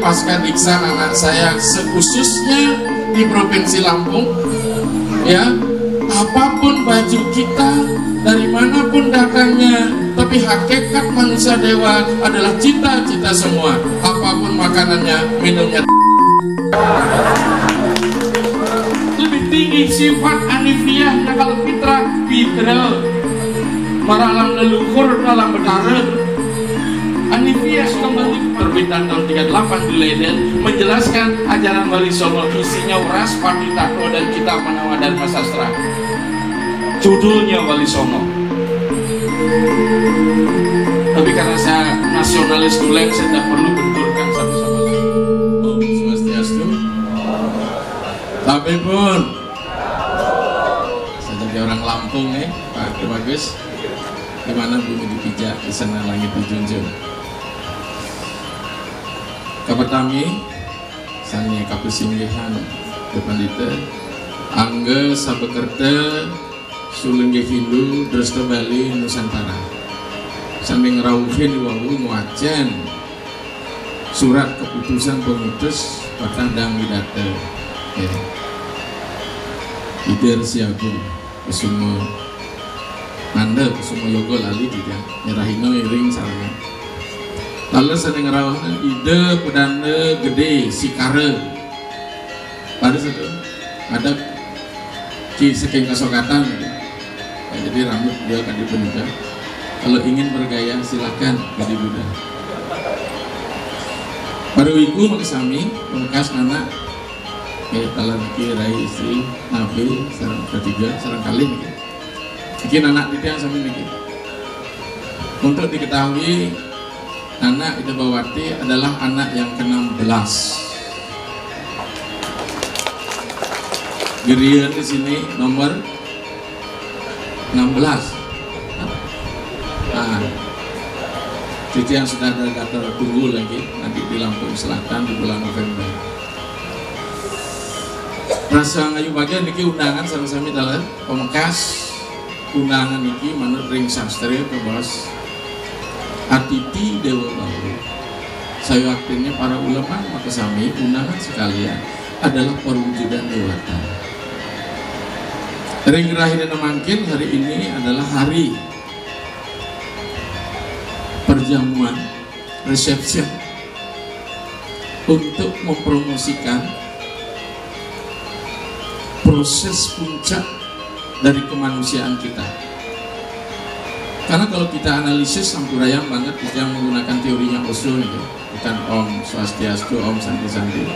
pasca diksa anak saya khususnya di Provinsi Lampung, ya, apapun baju kita, dari manapun datangnya, tapi hakikat manusia dewa adalah cita-cita semua. Apapun makanannya, minumnya, lebih tinggi sifat anifiahnya. Kalau fitrah maralam leluhur dalam betara. Anifiah kembali terbitan tahun 38 di Leiden menjelaskan ajaran Wali Songo, isinya waras pati takwa dan kitab menawa dharma sastra. Judulnya Wali Songo. Tapi karena saya nasionalis duleng, saya tidak perlu benturkan satu sama lain. Om Swastiastu. Tapi pun saya jadi orang Lampung Pak Bagus. Gimana bumi dipijak, di sana langit dijunjung. Kapertami sanya kapusinggihan depan dite angge sabekerta sulengge Hindu Dresta Bali Nusantara sambil ngerawuhin wawu nguacan surat keputusan pengutus patandang widata ider siagu kesumo nanda kesumo yogo lali tidak nyerahino iring sarana. Lalu saya ngerawahkan ide pedana gede sikare pada satu ada ki saking kasokatan ya, jadi rambut dia akan dipenuhkan. Kalau ingin bergaya silahkan jadi Buddha. Pada wiku makasami bekas anak talan ki rai istri nabi sarang ketiga sarang kali bikin anak itu yang sami bikin. Untuk diketahui, anak Idebawati adalah anak yang ke-16. Gerian di sini nomor 16. Nah, cucu yang sudah ada daftar tunggu lagi nanti di Lampung Selatan di bulan November. Rasa ngayu bagian niki undangan sama-sama dalam pemekas undangan niki menurut ring sastra ke bos. Atiti Dewa Bahu. Saya akhirnya para ulama makasami undangan sekalian adalah perwujudan dewata. Ring rahina mangkin hari ini adalah hari perjamuan reception untuk mempromosikan proses puncak dari kemanusiaan kita. Karena kalau kita analisis sampurayang banget kita menggunakan teorinya Osho ini, bukan Om Swastiastu, Om Santi Santi,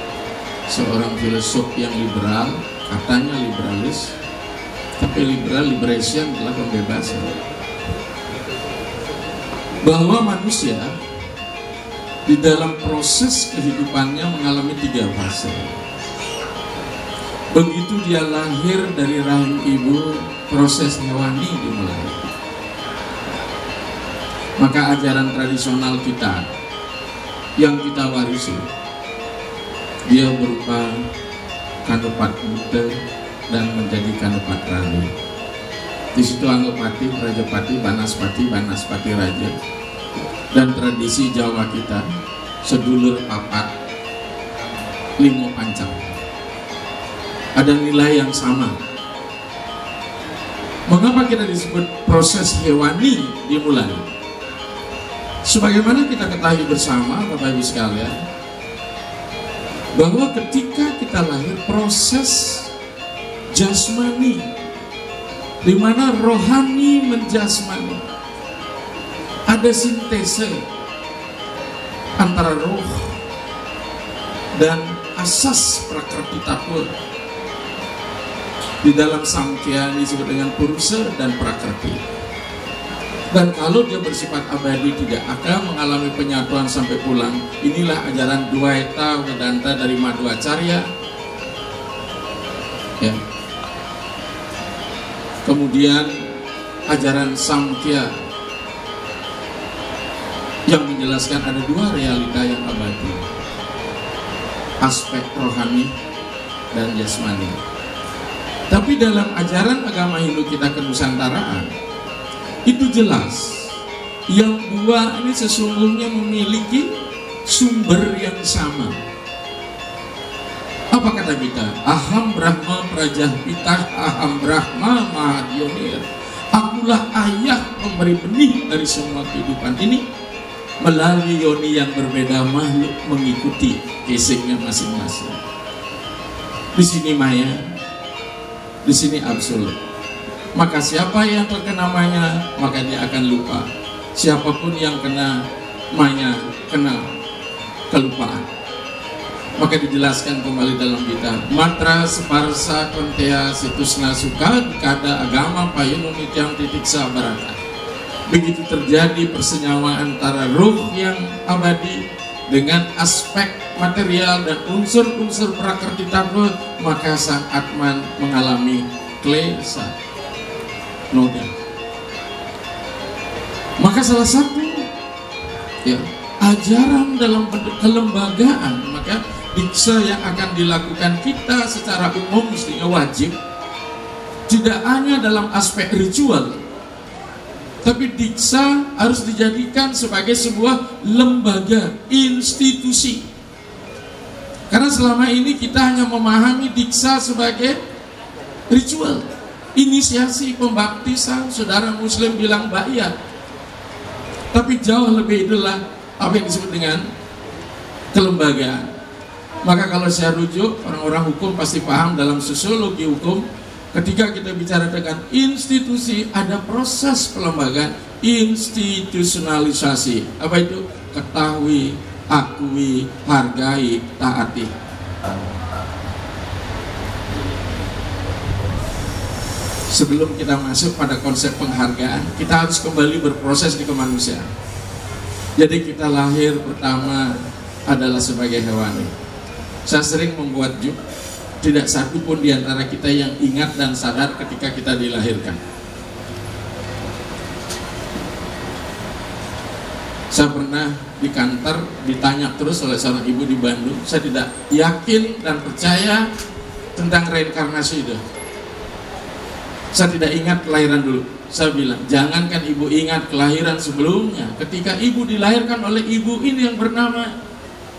seorang filosof yang liberal, katanya liberalis, tapi liberation adalah pembebasan. Bahwa manusia di dalam proses kehidupannya mengalami 3 fase. Begitu dia lahir dari rahim ibu, proses hewani dimulai. Maka ajaran tradisional kita yang kita warisi, dia berupa Kanupat Buddha dan menjadi Kanupat Rani. Di situ Anggapati, Rajapati, Banaspati Raja. Dan tradisi Jawa kita sedulur papat limo pancang. Ada nilai yang sama. Mengapa kita disebut proses hewani dimulai? Sebagaimana kita ketahui bersama Bapak Ibu sekalian, bahwa ketika kita lahir proses jasmani, di mana rohani menjasmani, ada sintese antara roh dan asas prakrti tattva. Di dalam Samkhya disebut dengan Purusa dan Prakrti. Dan kalau dia bersifat abadi, tidak akan mengalami penyatuan sampai pulang. Inilah ajaran Dwaita Vedanta dari Madhvacarya. Ya. Kemudian ajaran Samkhya yang menjelaskan ada 2 realita yang abadi, aspek rohani dan jasmani. Tapi dalam ajaran agama Hindu kita kenusantaraan itu jelas, yang 2 ini sesungguhnya memiliki sumber yang sama. Apa kata kita? Aham Brahma Prajapitah, Aham Brahma Mahadionir. Akulah ayah pemberi benih dari semua kehidupan ini. Melalui yoni yang berbeda, makhluk mengikuti casingnya masing-masing. Di sini maya, di sini absolut. Maka siapa yang terkena maya, maka dia akan lupa. Siapapun yang kena maya, kena kelupaan. Maka dijelaskan kembali dalam kitab Matra Separsa Kontea Situsna Suka Kada Agama Payun Nityang Titik Sabarata. Begitu terjadi persenyawaan antara ruh yang abadi dengan aspek material dan unsur-unsur prakrti tattva, maka sang Atman mengalami klesa noda. Maka salah satu ya, ajaran dalam bentuk kelembagaan, maka diksa yang akan dilakukan kita secara umum mestinya wajib, tidak hanya dalam aspek ritual, tapi diksa harus dijadikan sebagai sebuah lembaga, institusi. Karena selama ini kita hanya memahami diksa sebagai ritual, inisiasi pembaptisan, saudara muslim bilang ba'iyat. Tapi jauh lebih itulah apa yang disebut dengan kelembagaan. Maka kalau saya rujuk, orang-orang hukum pasti paham dalam sosiologi hukum, ketika kita bicara dengan institusi, ada proses pelembagaan, institusionalisasi. Apa itu? Ketahui, akui, hargai, taati. Sebelum kita masuk pada konsep penghargaan, kita harus kembali berproses di kemanusiaan. Jadi kita lahir pertama adalah sebagai hewani. Saya sering membuat joke, tidak satu pun di antara kita yang ingat dan sadar ketika kita dilahirkan. Saya pernah di kantor ditanya terus oleh seorang ibu di Bandung. Saya tidak yakin dan percaya tentang reinkarnasi itu. Saya tidak ingat kelahiran dulu. Saya bilang, jangankan ibu ingat kelahiran sebelumnya, ketika ibu dilahirkan oleh ibu ini yang bernama,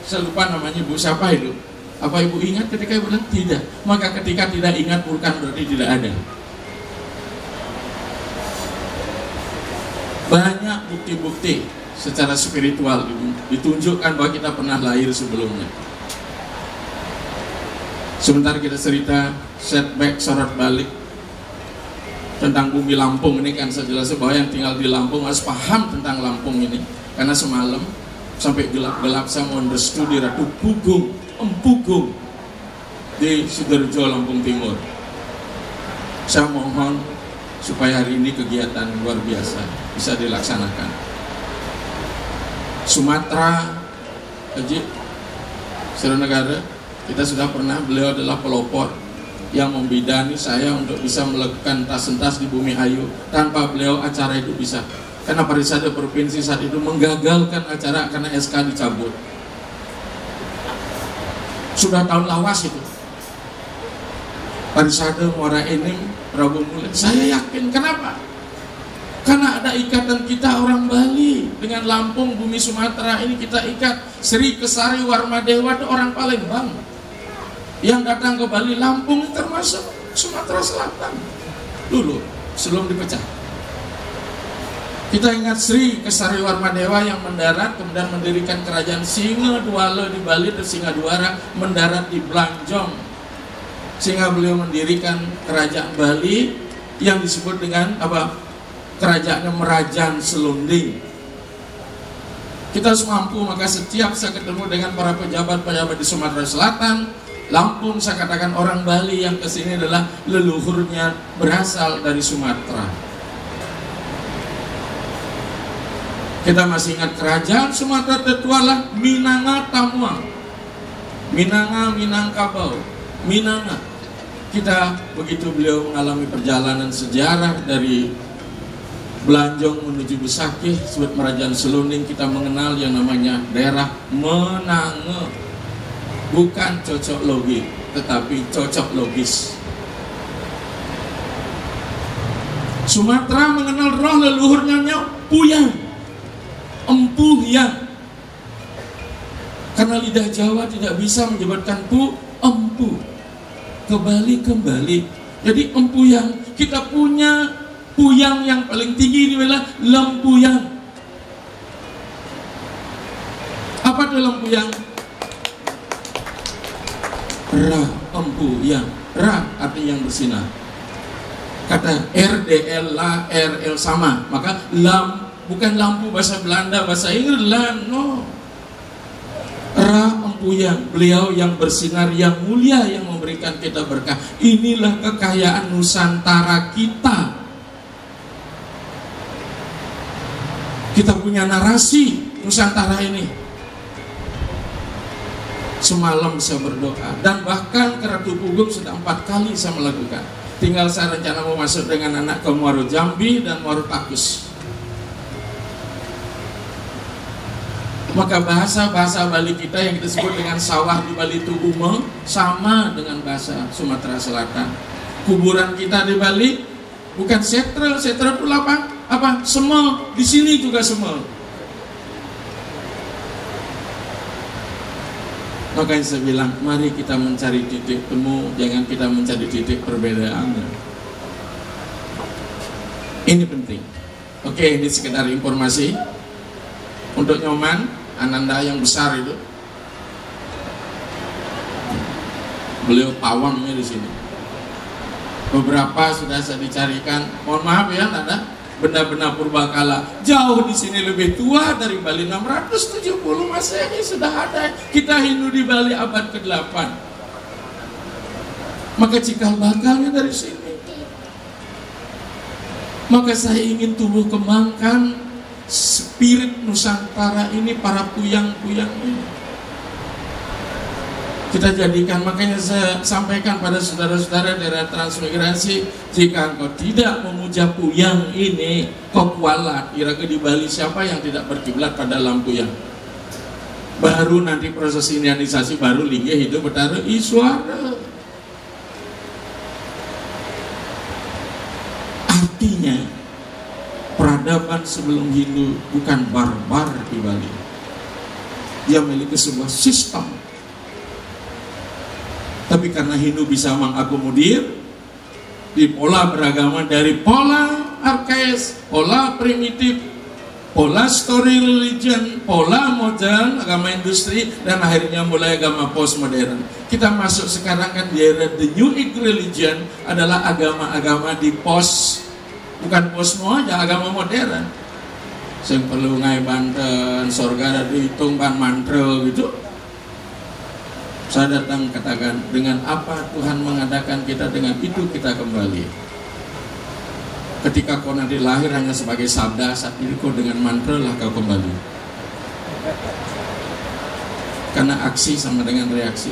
saya lupa namanya ibu siapa itu. Apa ibu ingat ketika ibu bilang tidak? Maka ketika tidak ingat bukan berarti tidak ada. Banyak bukti-bukti secara spiritual ditunjukkan bahwa kita pernah lahir sebelumnya. Sebentar kita cerita setback, sorot balik tentang bumi Lampung ini kan. Saya jelaskan bahwa yang tinggal di Lampung harus paham tentang Lampung ini, karena semalam sampai gelap-gelap saya mondar studi Ratu Pugung, Empugung di Sidoarjo, Lampung Timur. Saya mohon supaya hari ini kegiatan luar biasa bisa dilaksanakan. Sumatera, Haji Suranegara, kita sudah pernah, beliau adalah pelopor yang membidani saya untuk bisa melakukan tas-tas di Bumi Ayu. Tanpa beliau acara itu bisa, karena Parisade Provinsi saat itu menggagalkan acara karena SK dicabut. Sudah tahun lawas itu Parisade Muara Enim Rabu Mulia. Saya yakin, kenapa? Karena ada ikatan kita orang Bali dengan Lampung, bumi Sumatera ini kita ikat. Sri Kesari Warmadewa itu orang Palembang, yang datang ke Bali. Lampung termasuk Sumatera Selatan dulu sebelum dipecah. Kita ingat Sri Kesari Warmadewa yang mendarat kemudian mendirikan kerajaan Singadwala di Bali, dan Singadwara mendarat di Blanjong, sehingga beliau mendirikan kerajaan Bali yang disebut dengan apa? Kerajaannya Merajaan Selonding. Kita harus mampu, maka setiap saya ketemu dengan para pejabat-pejabat di Sumatera Selatan, Lampung, saya katakan orang Bali yang kesini adalah leluhurnya berasal dari Sumatera. Kita masih ingat kerajaan Sumatera tertua lah Minanga Tamuang, Minanga Minangkabau, Minanga. Kita begitu beliau mengalami perjalanan sejarah dari Belanjong menuju Besakih, sebut Merajaan Selonding, kita mengenal yang namanya daerah Menange. Bukan cocok logik, tetapi cocok logis. Sumatera mengenal roh leluhurnya Puyang, Empuhyang. lidah Jawa tidak bisa menyebutkan empu. Kembali. Jadi empuyang, kita punya puyang yang paling tinggi ini adalah lempuyang. Apa itu lempuyang? Ra, empuyang. Ra artinya yang bersinar. Kata RDL, la, RL sama. Maka bukan lampu bahasa Belanda, bahasa Inggris, no. Ra empuyang, beliau yang bersinar, yang mulia, yang memberikan kita berkah. Inilah kekayaan Nusantara kita. Kita punya narasi Nusantara ini. Semalam saya berdoa, dan bahkan ke Ratu Pugum sudah 4 kali saya melakukan. Tinggal saya rencana mau masuk dengan anak ke Muaro Jambi dan Muaro Takus. Maka bahasa Bali kita yang kita sebut dengan sawah di Bali itu umeng, sama dengan bahasa Sumatera Selatan. Kuburan kita di Bali bukan setrel itu apa? Semel. Di sini juga semel. Makanya saya bilang, mari kita mencari titik temu, jangan kita mencari titik perbedaan. Ini penting. Oke, ini sekedar informasi untuk Nyoman Ananda yang besar itu. Beliau pawangnya di sini. Beberapa sudah saya dicarikan. Mohon maaf ya, Nanda, benda-benda purbakala jauh di sini lebih tua dari Bali. 670 Masehi sudah ada. Kita Hindu di Bali abad ke-8. Maka cikal bakalnya dari sini. Maka saya ingin tumbuh kembangkan spirit Nusantara ini, para puyang-puyang ini. Kita jadikan, makanya saya sampaikan pada saudara-saudara daerah transmigrasi, jika engkau tidak memuja puyang ini, kau kualat. Kira-kira di Bali siapa yang tidak berkiblat pada lampuyang? Baru nanti proses indianisasi, baru linggih hidup betara iswara. Artinya peradaban sebelum Hindu bukan barbar di Bali. Dia memiliki sebuah sistem. Tapi karena Hindu bisa mengakomodir di pola beragama, dari pola arkais, pola primitif, pola story religion, pola modern, agama industri, dan akhirnya mulai agama postmodern. Kita masuk sekarang kan di era the new age religion, adalah agama-agama di bukan posmo aja, agama modern. Yang perlu ngai Banten, sorga ada dihitung ban mantra gitu. Saya datang katakan, dengan apa Tuhan mengadakan kita, dengan itu kita kembali. Ketika kau nanti lahir hanya sebagai sabda, saat ini kau dengan mantra lah kau kembali. Karena aksi sama dengan reaksi.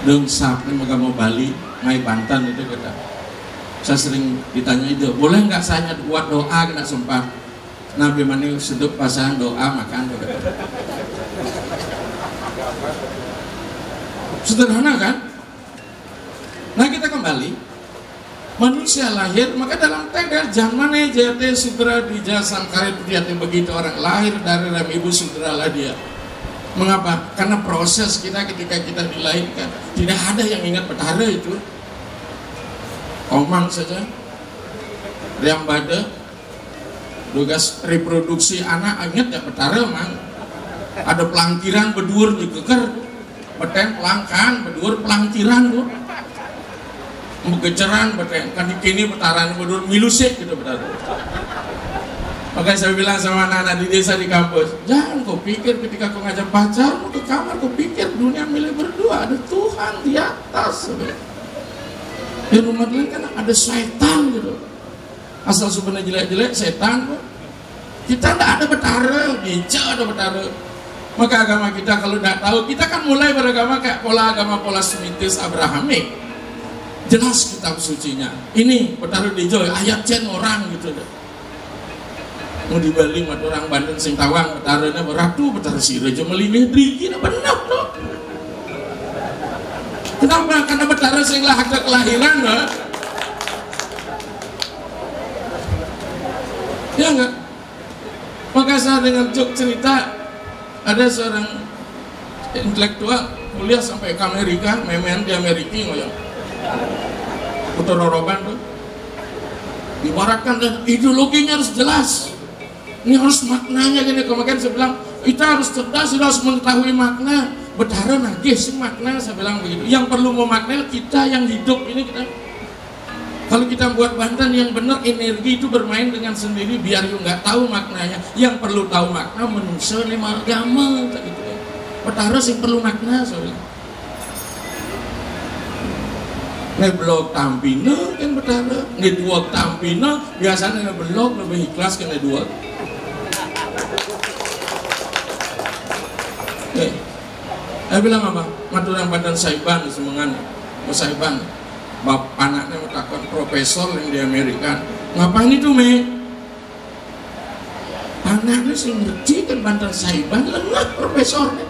Dong sapne agama Bali, ngai Banten itu kata. Saya sering ditanya itu, boleh nggak saya buat doa kena sumpah? Nabi Mani seduk pasangan doa makan. Sederhana kan? Nah kita kembali, manusia lahir, maka dalam teks Janmane Jayate Sudra Dija Sangkare Putiyati, begitu orang lahir dari rahim ibu sudralah dia. Mengapa? Karena proses kita ketika kita dilahirkan, tidak ada yang ingat betara itu. Omang saja, riang bada, tugas reproduksi anak ingat ya betara mang. Ada pelangkiran bedur di keker, beten pelangkan bedur pelangkiran tuh, begeceran beten kan kini betaran bedur milusik gitu betara. Makanya saya bilang sama anak-anak di desa di kampus, jangan kau pikir ketika kau ngajak pacar mau ke kamar kau pikir dunia milik berdua, ada Tuhan di atas. Di rumah lain kan ada setan gitu. Asal sebenarnya jelek-jelek setan kok. Kita tidak ada betara, gereja ada betara. Maka agama kita kalau tidak tahu, kita kan mulai beragama kayak pola semitis Abrahamik. Jelas kitab sucinya. Ini betara di Joy, ayat cen orang gitu deh. Mau di Bali mat orang Banten sing tawang betaranya beratu betara sirejo melilih drigi benar tuh. Kenapa? Karena betara sing lah ada kelahiran loh. Ya enggak? Maka saya dengan jok cerita, ada seorang intelektual kuliah sampai ke Amerika, memen di Amerika ngoyong Putororoban tuh ibaratkan dan ideologinya harus jelas, ini harus maknanya gini. Kemarin saya bilang kita harus cerdas, kita harus mengetahui makna. Betara nagih sih makna, saya bilang begitu. Yang perlu memaknai kita yang hidup ini kita. Kalau kita buat Banten yang benar, energi itu bermain dengan sendiri biar you nggak tahu maknanya. Yang perlu tahu makna manusia lima agama gitu ya. Betara sih perlu makna saya bilang. Ngeblok tampina kan betara, ngeduok tampina biasanya ngeblok lebih ikhlas kan ngeduok. Saya bilang apa? Maturang Banten Saiban semangan, Saiban. Bapak anaknya takut profesor yang di Amerika. Ngapain itu me? Anaknya sih ngerti kan Banten Saiban, lengah profesornya.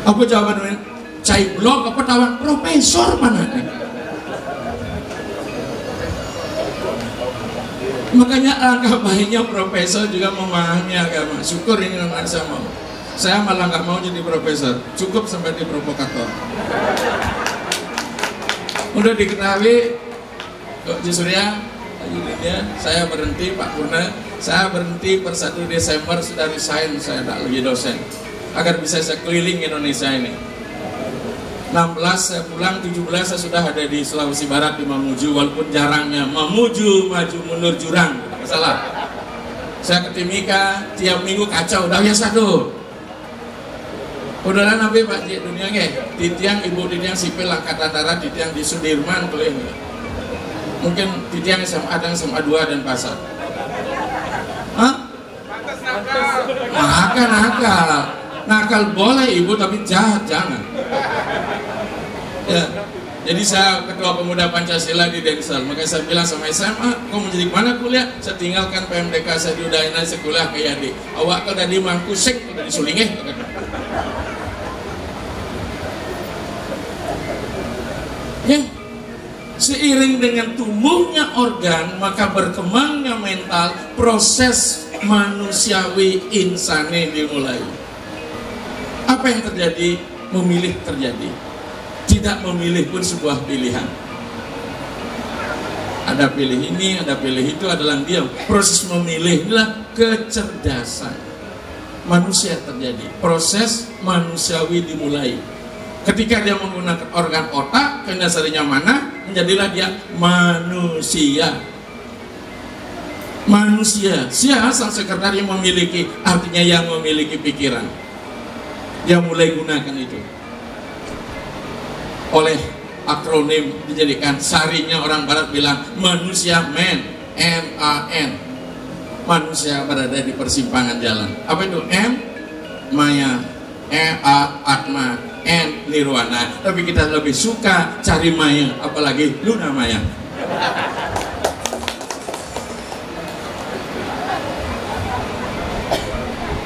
Apa jawabannya? Cai blog apa tawan profesor mana? Makanya agak baiknya profesor juga memahami agama. Syukur ini anak saya mau. Saya malah nggak mau jadi profesor, cukup sampai di provokator. Udah diketahui Kok Surya, saya berhenti, Pak Purna, saya berhenti per 1 Desember sudah resign, saya tak lagi dosen, agar bisa saya keliling Indonesia ini. 16 saya pulang, 17 saya sudah ada di Sulawesi Barat di Mamuju, walaupun jarangnya Mamuju maju mundur jurang, tidak masalah. Saya ke Timika tiap minggu kacau, udah biasa tuh. Udahlah nabi Pak Cik dunia nge, titiang ibu titiang sipil angkatan darat, titiang di Sudirman tuh ini. Mungkin titiang SMA dan SMA 2 dan pasar. Hah? Nakal boleh ibu tapi jahat jangan. Ya, jadi saya ketua pemuda Pancasila di Densel, makanya saya bilang sama SMA, kau mau jadi mana kuliah? Saya tinggalkan PMDK, saya diudahin aja kuliah ke Yadi. Awak kau tadi mangku sek, kau tadi sulingeh. Ya, seiring dengan tumbuhnya organ, maka berkembangnya mental, proses manusiawi insani dimulai. Apa yang terjadi? Memilih terjadi. Tidak memilih pun sebuah pilihan. Ada pilih ini, ada pilih itu, adalah diam. Proses memilih inilah kecerdasan manusia terjadi. Proses manusiawi dimulai. Ketika dia menggunakan organ otak, dasarnya mana? Menjadilah dia manusia. Manusia, sang sekretari yang memiliki, artinya yang memiliki pikiran. Dia mulai gunakan itu. Oleh akronim dijadikan, sarinya orang barat bilang manusia, man, M-A-N. Manusia berada di persimpangan jalan. Apa itu? M, maya, E-A, atma, N, nirwana. Tapi kita lebih suka cari maya, apalagi Luna Maya.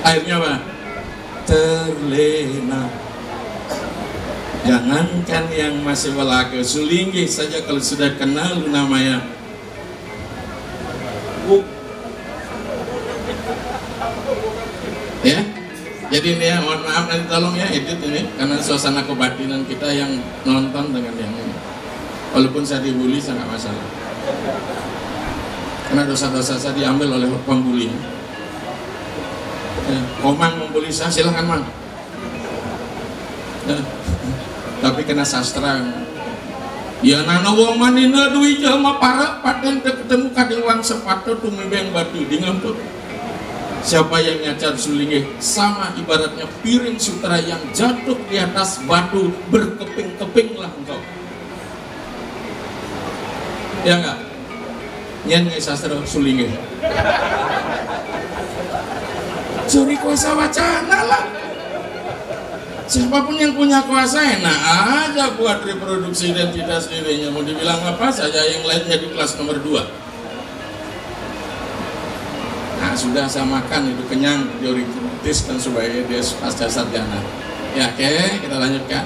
Akhirnya apa? Terlena. Jangankan yang masih belaka, sulinggi saja kalau sudah kenal Luna Maya. Ya, jadi ini ya, mohon maaf nanti tolong ya edit ini, karena suasana kebatinan kita yang nonton dengan yang ini. Walaupun saya dibully, saya nggak masalah. Karena dosa-dosa saya diambil oleh pembuli. Komang membuli saya, silahkan Mang. Tapi kena sastra. Ya nana wong manina duwi jelema para paten ketemu kadang wang sepatu tumibeng batu dingamput. Siapa yang nyacar sulingih sama ibaratnya piring sutra yang jatuh di atas batu, berkeping-kepinglah engkau. Ya enggak? Nyen ngai sastra sulingih. Curi kuasa wacana lah. Siapapun yang punya kuasa enak aja buat reproduksi identitas dirinya. Mau dibilang apa saja, yang lain jadi kelas nomor 2. Nah sudah saya makan itu kenyang, teoritis dan sebagainya, dia pasca sarjana. Ya oke, kita lanjutkan.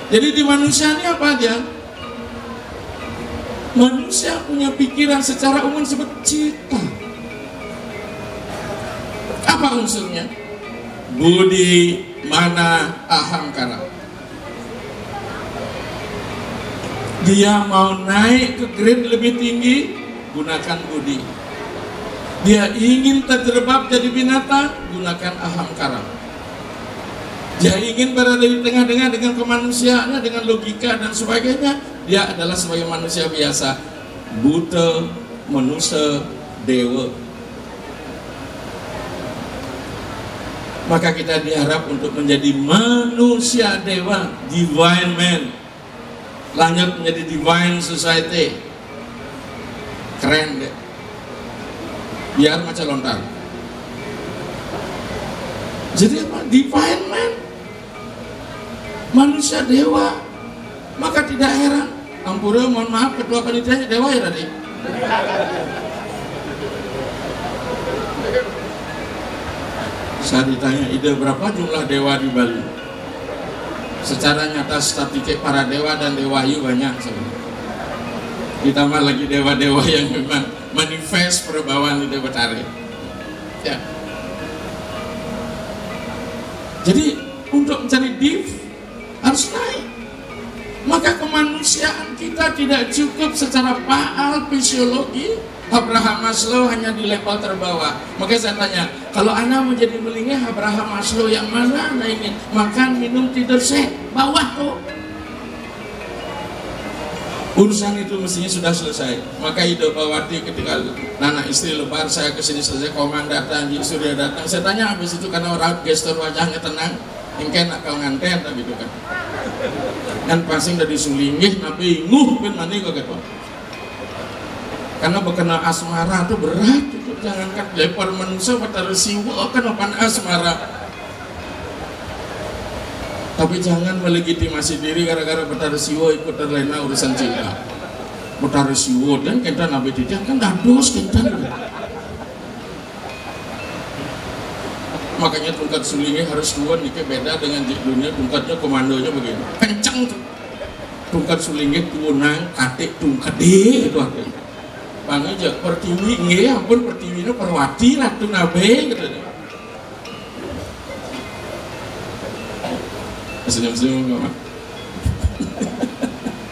Jadi di manusia ini apa dia? Manusia punya pikiran secara umum seperti cita. Apa unsurnya? budi mana ahamkara. Dia mau naik ke grade lebih tinggi, gunakan budi. Dia ingin terjerembab jadi binatang, gunakan ahamkara. Dia ingin berada di tengah-tengah dengan kemanusiaannya, dengan logika dan sebagainya. Dia adalah sebagai manusia biasa, buta, manusia, dewa. Maka kita diharap untuk menjadi manusia dewa, divine man. Lanjut menjadi divine society. Keren deh. Biar macam lontar. Jadi apa? Divine man, manusia dewa. Maka tidak heran, ampura, mohon maaf, ketua panitianya dewa ya tadi. Saya ditanya, ide berapa jumlah dewa di Bali? Secara nyata statistik para dewa dan dewayu banyak sebenarnya. Ditambah lagi dewa-dewa yang memang manifest perubahan di Dewa Tari. Ya. Jadi untuk mencari div harus naik. Maka kemanusiaan kita tidak cukup secara faal fisiologi. Abraham Maslow hanya di level terbawah. Maka saya tanya, kalau Anda menjadi melingeh Abraham Maslow yang mana Anda ingin? Makan, minum, tidur, sehat, bawah tuh. Urusan itu mestinya sudah selesai. Maka Ido Bawati ketika anak istri lebar, saya kesini selesai, Komang datang, Jik Surya datang. Saya tanya habis itu karena orang gestur wajahnya tenang, ingin nakal nganten tapi itu kan. Kan pasing dari sulingih, tapi nguh bin mani kok gitu. Karena berkenal asmara itu berat, itu jangankan lepar manusia pada resiwa kan opan asmara. Tapi jangan melegitimasi diri gara-gara betara siwo ikut terlena urusan cinta. Betara siwo dan kita nabi tidak kan dados kita. Makanya tungkat sulingnya harus dua nih beda dengan di dunia tungkatnya komandonya begini. Kencang tuh. Tungkat sulingnya tunang katik tungkat deh itu artinya. Panggil pertiwi nggih ampun pertiwinya perwati ratu nabe gitu. Senyum-senyum nggak?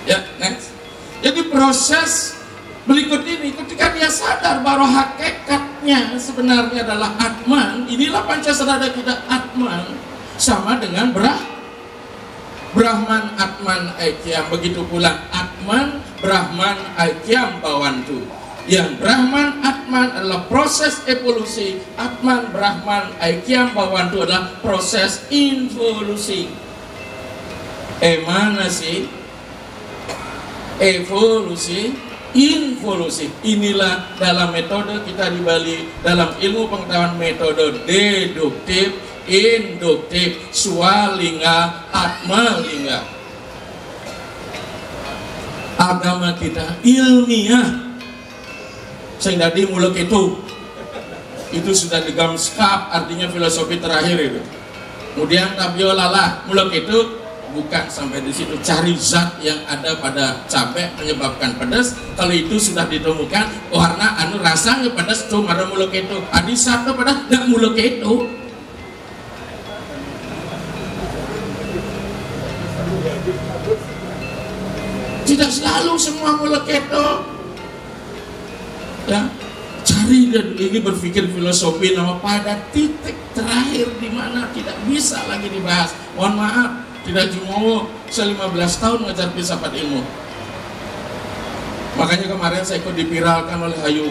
Ya, next. Jadi proses berikut ini ketika dia sadar bahwa hakikatnya sebenarnya adalah Atman, inilah Pancasila kita Atman sama dengan Brahman Atman Aikyam. Begitu pula Atman Brahman Aikyam Bawantu. Yang Brahman Atman adalah proses evolusi, Atman Brahman Aikyam Bawantu adalah proses involusi. Mana sih? Evolusi, involusi. Inilah dalam metode kita di Bali, dalam ilmu pengetahuan metode deduktif, induktif, swalingga, atmalingga. Agama kita ilmiah. Sehingga di muluk itu sudah digamskap, artinya filosofi terakhir itu. Kemudian tabiolalah muluk itu bukan sampai di situ, cari zat yang ada pada cabai menyebabkan pedas. Kalau itu sudah ditemukan warna anu rasanya pedas tuh ada muluk itu. Adi satu pedas nggak muluk itu. Tidak selalu semua muluk itu. Ya, cari dan ini berpikir filosofi nama pada titik terakhir di mana tidak bisa lagi dibahas. Mohon maaf, tidak cuma saya 15 tahun ngajar filsafat ilmu. Makanya kemarin saya ikut dipiralkan oleh Ayu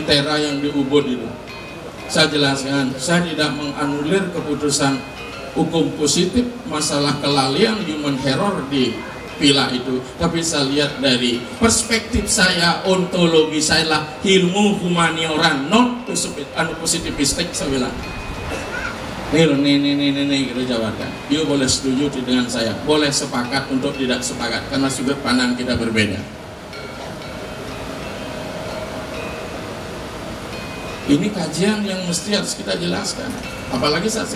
Tera yang di Ubud itu. Saya jelaskan, saya tidak menganulir keputusan hukum positif masalah kelalaian human error di villa itu, tapi saya lihat dari perspektif saya, ontologi saya lah ilmu humaniora, not positivistik. Saya bilang nih kita jawabkan. You boleh setuju dengan saya, boleh sepakat untuk tidak sepakat karena sudut pandang kita berbeda. Ini kajian yang mesti harus kita jelaskan. Apalagi saat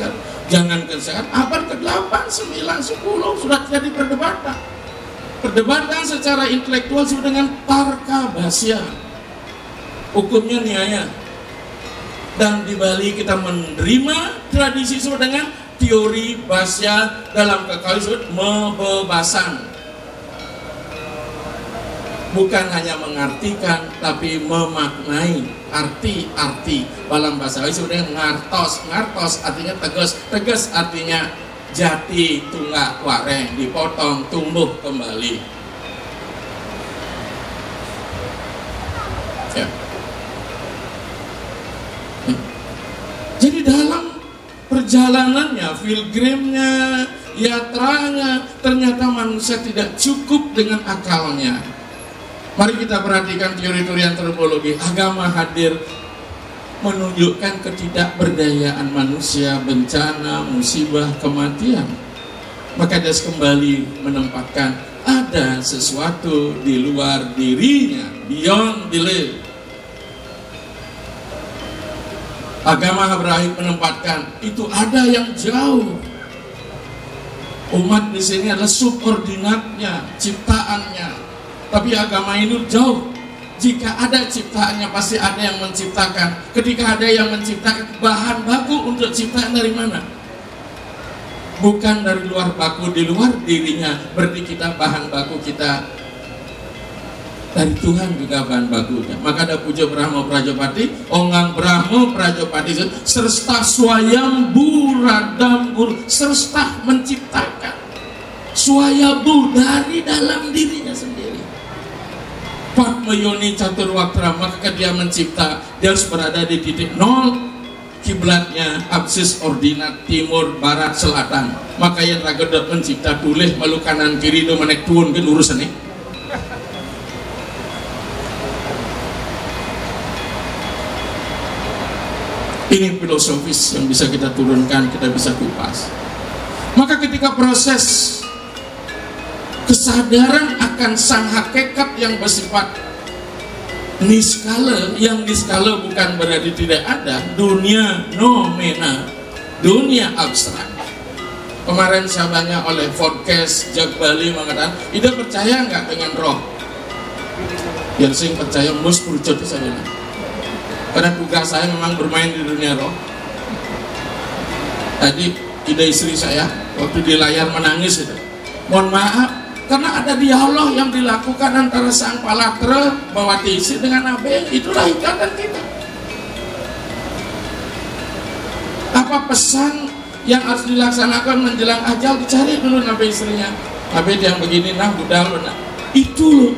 jangankan sekarang abad ke-8, 9, 10 sudah jadi perdebatan. Perdebatan secara intelektual disebut dengan tarka basya. Hukumnya niaya. Dan di Bali kita menerima tradisi disebut dengan teori Basya, dalam kekali disebut mebebasan. Bukan hanya mengartikan, tapi memaknai arti-arti. Dalam bahasa Bali disebut dengan ngartos. Ngartos artinya tegas. Tegas artinya jati, tunggak, wareng, dipotong, tumbuh kembali. Ya. Jadi dalam perjalanannya, pilgrimnya, yatranya, ternyata manusia tidak cukup dengan akalnya. Mari kita perhatikan teori-teori antropologi. Agama hadir menunjukkan ketidakberdayaan manusia, bencana, musibah, kematian. Maka dia kembali menempatkan ada sesuatu di luar dirinya, beyond belief. Agama Abraham menempatkan itu ada yang jauh. Umat di sini adalah subordinatnya, ciptaannya. Tapi agama ini jauh. Jika ada ciptaannya pasti ada yang menciptakan. Ketika ada yang menciptakan, bahan baku untuk ciptaan dari mana? Bukan dari luar baku, di luar dirinya. Berarti kita bahan baku kita dari Tuhan juga bahan bakunya. Maka ada puja Brahma Prajapati, Onggang Brahma Prajapati serta swayambu radambur, serta menciptakan swayambu dari dalam dirinya sendiri. Padma Yoni Caturwaktra, maka dia mencipta, dia harus berada di titik nol. Kiblatnya absis ordinat timur barat selatan. Maka yang ragadot mencipta tulih malu kanan kiri do menek tuun kan urusan nih. Ini filosofis yang bisa kita turunkan, kita bisa kupas. Maka ketika proses kesadaran akan sang hakikat yang bersifat niskala, yang niskala bukan berarti tidak ada, dunia nomena, dunia abstrak. Kemarin saya tanya oleh podcast Jak Bali mengatakan, Ida percaya nggak dengan roh? Yang sing percaya mus purjot saya bilang. Karena tugas saya memang bermain di dunia roh. Tadi ide istri saya waktu di layar menangis itu. Mohon maaf, karena ada dialog yang dilakukan antara sang palatra Bawatisi dengan Abe. Itulah ikatan kita. Apa pesan yang harus dilaksanakan menjelang ajal? Dicari dulu Nabi istrinya. Abe yang begini nah budal benar. Itu loh.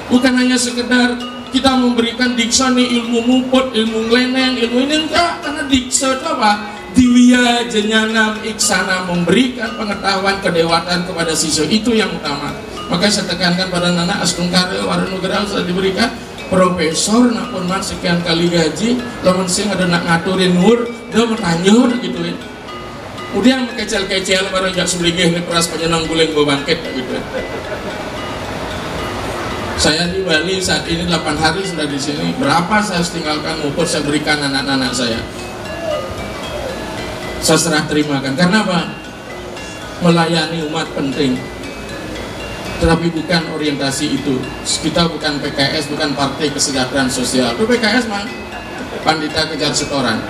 Bukan hanya sekedar kita memberikan diksa nih ilmu muput, ilmu ngeleneng, ilmu ini enggak, karena diksa itu apa? Diwiya jenyanam iksana, memberikan pengetahuan kedewatan kepada siswa, itu yang utama. Maka saya tekankan pada anak Astungkare Waranugara sudah diberikan profesor napun mas sekian kali gaji, lamun sing ada nak ngaturin nur, dia bertanya gitu ya. Kemudian kecil-kecil baru jak suligih nih peras penyenang guling bangkit gitu. Saya di Bali saat ini 8 hari sudah di sini. Berapa saya harus tinggalkan muput saya berikan anak-anak saya. Saya serah terimakan. Karena apa? Melayani umat penting. Tetapi bukan orientasi itu. Kita bukan PKS, bukan Partai Kesejahteraan Sosial. Itu PKS mah pandita kejar setoran.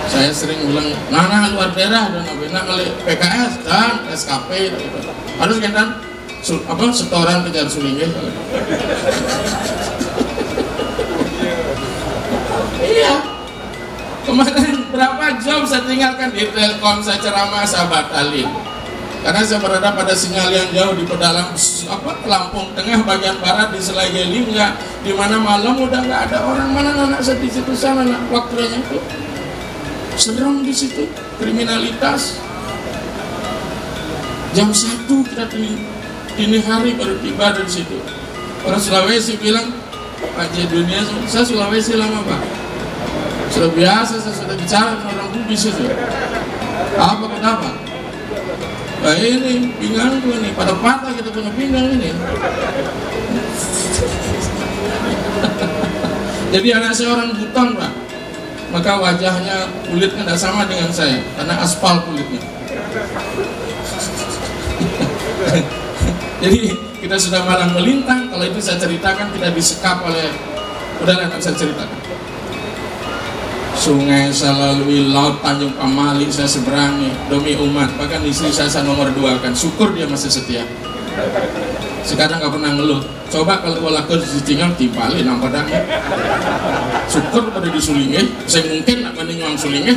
Saya sering bilang, nah luar daerah dan ngeli PKS dan SKP gitu. Harus kan setoran kejar sulingnya. Iya. Kemarin berapa jam saya tinggalkan di Telkom, saya ceramah, saya batalin. Karena saya berada pada sinyal yang jauh di pedalam Lampung Tengah bagian barat di Selai Lingga, di mana malam udah nggak ada orang. Mana anak saya di situ sana waktunya itu. Serem di situ, kriminalitas. Jam 1 kita ini hari baru tiba dari situ. Orang Sulawesi bilang, Pak dunia, saya Sulawesi lama Pak. Sudah biasa, saya sudah bicara dengan orang Bugis itu. Apa kenapa? Nah ini pinggangku ini, pada patah kita punya pinggang ini. Jadi anak saya orang Buton Pak. Maka wajahnya kulitnya tidak sama dengan saya karena aspal kulitnya. Jadi kita sudah malang melintang. Kalau itu saya ceritakan tidak disekap oleh, udahlah tak saya ceritakan. Sungai saya lalui, laut Tanjung Pamali saya seberangi demi umat. Bahkan istri saya nomor 2 kan, syukur dia masih setia. Sekarang nggak pernah ngeluh. Coba kalau laku ditinggal timpalin nang padangnya. Syukur pada disulingnya. Saya mungkin nak menyuang sulingnya.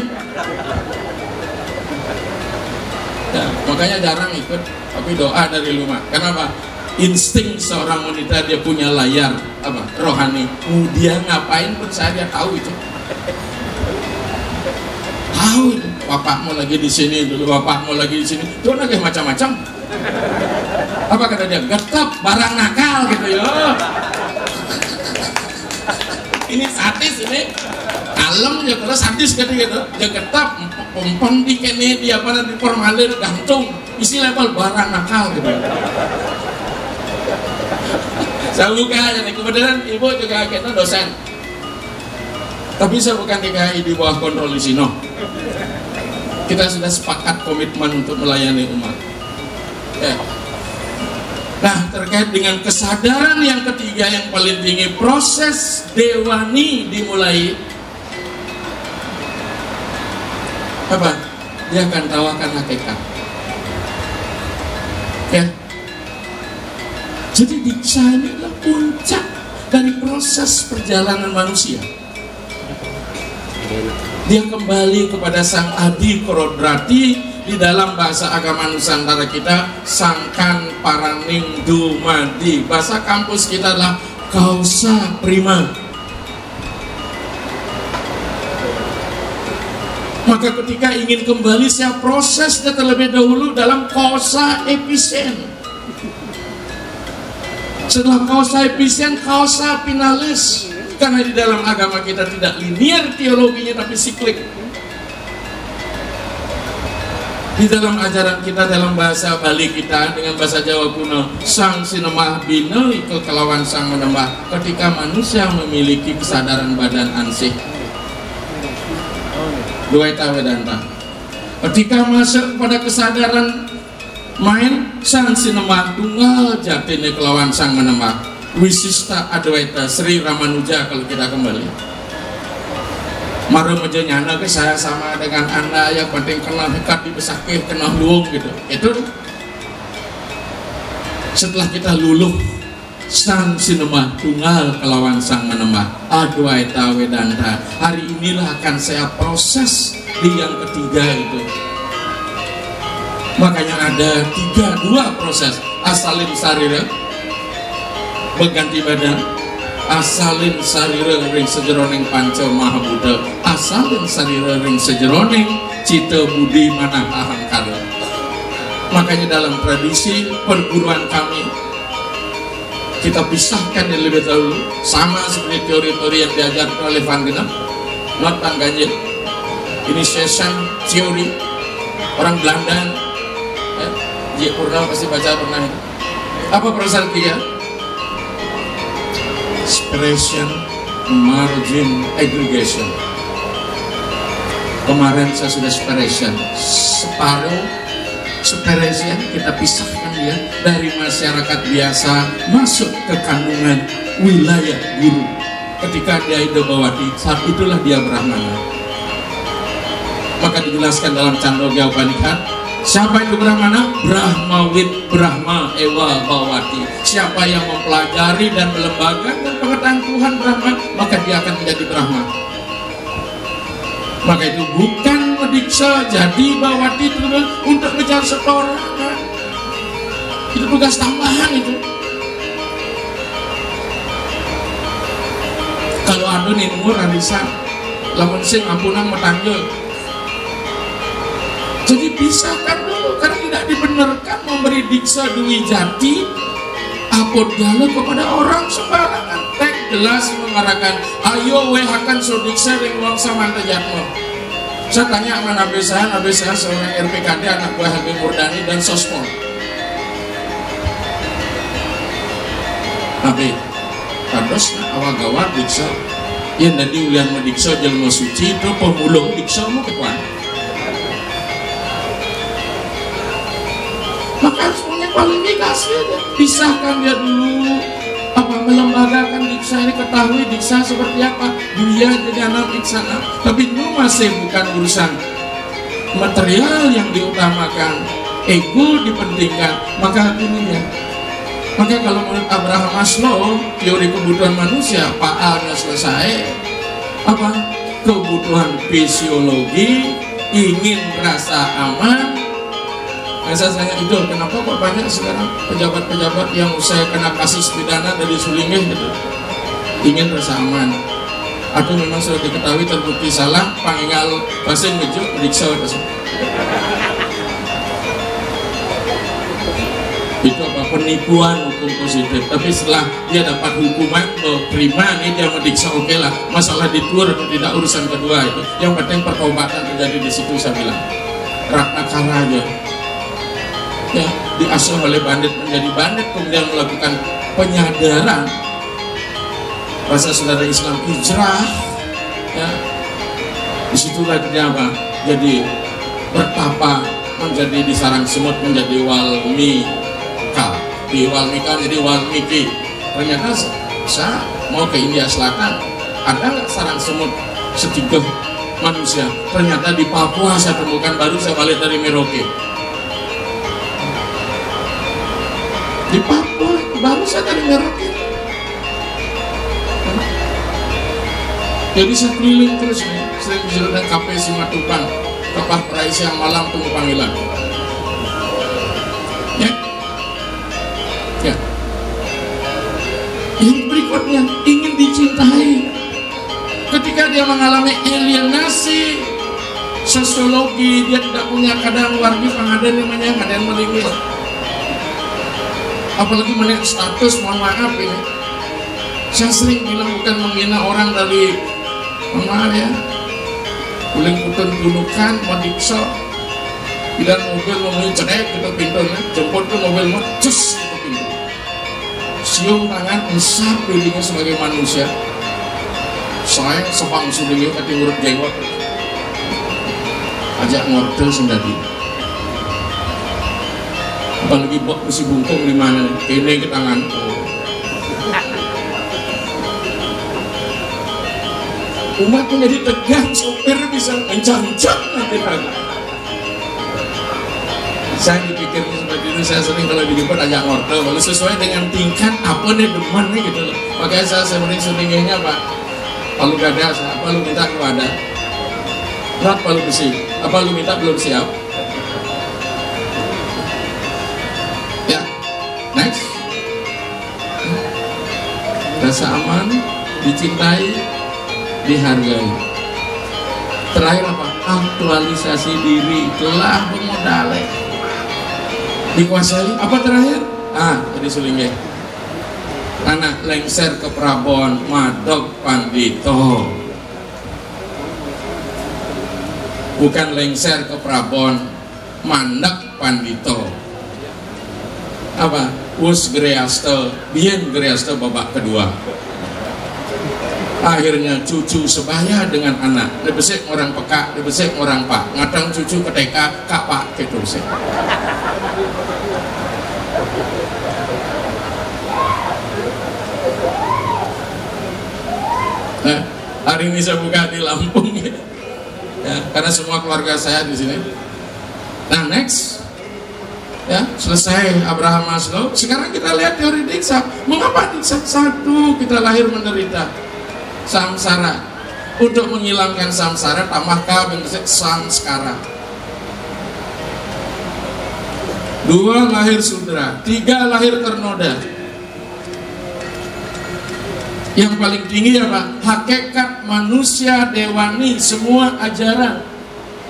Ya, makanya jarang ikut. Tapi doa dari rumah. Kenapa? Insting seorang wanita, dia punya layar apa rohani. Dia ngapain pun dia tahu itu. Tahu itu. Bapakmu lagi di sini dulu, bapakmu lagi di sini. Tuh lagi macam-macam. Apa kata dia? Getep barang nakal gitu ya. Ini sadis ini. Kalem ya terus sadis gitu. Dia getep pompon di kene dia pada di formalin gantung. Isi level barang nakal gitu. Saya buka aja nih, kebetulan ibu juga akhirnya dosen. Tapi saya bukan DKI di bawah kontrol di sini. Kita sudah sepakat komitmen untuk melayani umat. Ya. Nah, terkait dengan kesadaran yang ketiga yang paling tinggi, proses dewani dimulai. Apa? Dia akan tawarkan hakikat. Ya. Jadi diksa ini adalah puncak dari proses perjalanan manusia. Dia kembali kepada sang adi kodrati. Di dalam bahasa agama Nusantara kita, sangkan paraning dumadi. Bahasa kampus kita adalah kausa prima. Maka ketika ingin kembali, saya prosesnya terlebih dahulu dalam kausa efisien. Setelah kausa efisien, kausa finalis. Karena di dalam agama kita tidak linear teologinya, tapi siklik. Di dalam ajaran kita, dalam bahasa Bali kita, dengan bahasa Jawa kuno, sang sinemah bina ikut kelawan sang menembah. Ketika manusia memiliki kesadaran badan ansih, Dwaita Vedanta. Ketika masuk pada kesadaran main, sang sinemah tunggal jatine kelawan sang menembah. Wisista Adwaita Sri Ramanuja. Kalau kita kembali maru menjanyana ke saya sama dengan anda, yang penting kenal dekat dibesakih, kenal luung gitu. Itu setelah kita luluh sang sinemah tunggal kelawan sang menembah Adwaita Vedanta. Hari inilah akan saya proses di yang ketiga itu. Makanya ada dua proses. Asalin sarira berganti badan, asalin sarira ring sejeroning panca maha buddha, asalin sarira ring sejeroning cita budi manah ahangkara. Makanya dalam tradisi perguruan kami, kita pisahkan yang lebih dahulu, sama seperti teori-teori yang diajarkan oleh Van Genep, not Van Ganjil. Initiation theory orang Belanda, J. Purnama pasti baca pernah. Apa proses ketiga? Separation, margin, aggregation. Kemarin saya sudah separation, separation, kita pisahkan dia dari masyarakat biasa masuk ke kandungan wilayah guru. Ketika dia Idobawati, saat itulah dia Brahmana. Maka dijelaskan dalam Candogya Upanishad, siapa itu Brahmana? Brahmawid Brahma Ewa Bawati. Siapa yang mempelajari dan melembagakan pengetahuan Tuhan Brahma, maka dia akan menjadi Brahma. Maka itu bukan mediksa jadi Bawati terus untuk mencari setoran. Itu tugas tambahan itu. Kalau adun ini radisan, lamun sing ampunang metanggil. Jadi pisahkan dulu, karena tidak dibenarkan memberi diksa dwi jati apot gala kepada orang sembarangan. Tek jelas mengarahkan, ayo wehakan sodiksa ring wong samanta jatmo. Saya tanya sama Nabi saya seorang RPKD, anak buah Habib Murdani dan Sosmol. Nabi, kados awal gawat diksa, yang tadi ulian mediksa jelma suci itu pemulung diksa mu kekuan. Maka harus punya kualifikasi aja, pisahkan dia dulu, melembagakan diksa ini, ketahui diksa seperti apa, dia jadi anak diksa. Tapi itu masih bukan urusan material yang diutamakan, ego dipentingkan, maka hatinya. Maka kalau menurut Abraham Maslow, teori kebutuhan manusia, Pak A-nya selesai, kebutuhan fisiologi, ingin rasa aman. Saya tanya itu, kenapa kok banyak sekarang pejabat-pejabat yang usai kena kasus pidana dari sulingnya gitu, ingin rasa aman, atau memang sudah diketahui terbukti salah, panginggal pasien ngejuk periksa itu penipuan hukum positif. Tapi setelah dia dapat hukuman, terima nih, dia mendiksa, oke lah, masalah ditur atau tidak urusan kedua itu, yang penting pertobatan terjadi di situ. Saya bilang Ratna Kara aja ya, diasuh oleh bandit menjadi bandit, kemudian melakukan penyadaran bahasa saudara Islam, hijrah ya, disitulah dia jadi bertapa, menjadi di sarang semut, menjadi Walmika jadi Walmiki. Ternyata saya mau ke India Selatan, ada nggak sarang semut setiga manusia? Ternyata di Papua saya temukan, baru saya balik dari Merauke. Di Papua baru saya dari Merauke. Jadi saya keliling terus nih, sering bisa KP Simatupang, Kapal Perai Siang Malam, tunggu panggilan. Ya. Yang berikutnya, ingin dicintai. Ketika dia mengalami alienasi sosiologi, dia tidak punya kadang wargi pengaden namanya, kadang melingkir. Apalagi melihat status, mohon maaf ini, saya sering bilang bukan menghina orang dari, mohon maaf ya, kuling putun gunukan, mau dikso, tidak mobil ngomongin cedek gitu pintunya, jemput ke mobil mah, cus gitu pintu, siung tangan, usap dirinya sebagai manusia, saya sepang sudahnya kati urut jenggot, ajak ngordel sendiri. Apalagi buat besi bungkung di mana nih? Kene ke tangan. Umat menjadi tegang, sopir bisa mencancap nanti lagi. Saya dipikir seperti itu, saya sering kalau dijemput ajak ngortel, kalau sesuai dengan tingkat apa nih demen nih gitu loh. Makanya saya sering seringnya Pak, kalau gak ada, apa lu minta lu ada. Berat palu besi, apa lu minta belum siap. Next, rasa aman, dicintai, dihargai. Terakhir apa? Aktualisasi diri, telah bermodal, dikuasai. Apa terakhir? Jadi sulingnya. Anak lengser ke Prabon, Madok Pandito. Bukan lengser ke Prabon, Mandak Pandito. Apa? Us Greaste, Bien Greaste babak kedua. Akhirnya cucu sebaya dengan anak, dibesek orang peka, dibesek orang pak, ngadang cucu ke TK, kak pak gitu sih. Nah, hari ini saya buka di Lampung ya, karena semua keluarga saya di sini. Nah, next. Ya, selesai Abraham Maslow. Sekarang kita lihat teori diksa. Mengapa diksa? Satu, kita lahir menderita samsara. Untuk menghilangkan samsara, tambahkan samskara. Dua, lahir sudra. Tiga, lahir ternoda. Yang paling tinggi apa? Hakikat manusia dewani, semua ajaran.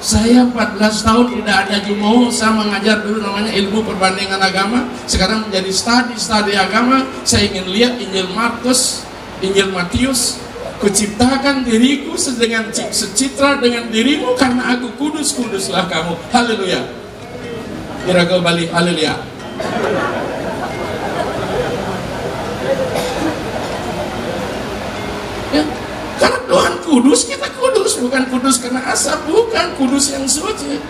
Saya 14 tahun tidak ada jumoh, saya mengajar dulu namanya ilmu perbandingan agama, sekarang menjadi studi agama. Saya ingin lihat Injil Markus, Injil Matius. Kuciptakan diriku dengan secitra dengan dirimu, karena aku kudus, kuduslah kamu. Haleluya. Kira-kira balik haleluya. Ya, karena Tuhan kudus, kita kudus, bukan kudus karena asap, bukan, kudus yang suci.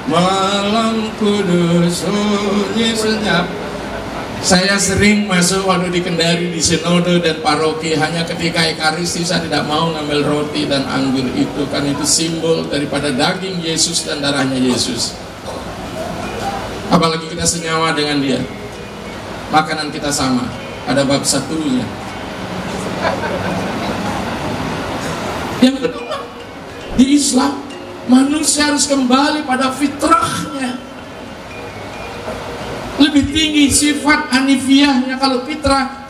Malam kudus sunyi senyap, Saya sering masuk waktu di Kendari di sinode dan paroki, hanya ketika Ekaristi saya tidak mau ngambil roti dan anggur itu, kan itu simbol daripada daging Yesus dan darahnya Yesus. Apalagi kita senyawa dengan dia, makanan kita sama, ada bab satunya. Yang kedua, di Islam manusia harus kembali pada fitrahnya. Lebih tinggi sifat anifiahnya. Kalau fitrah,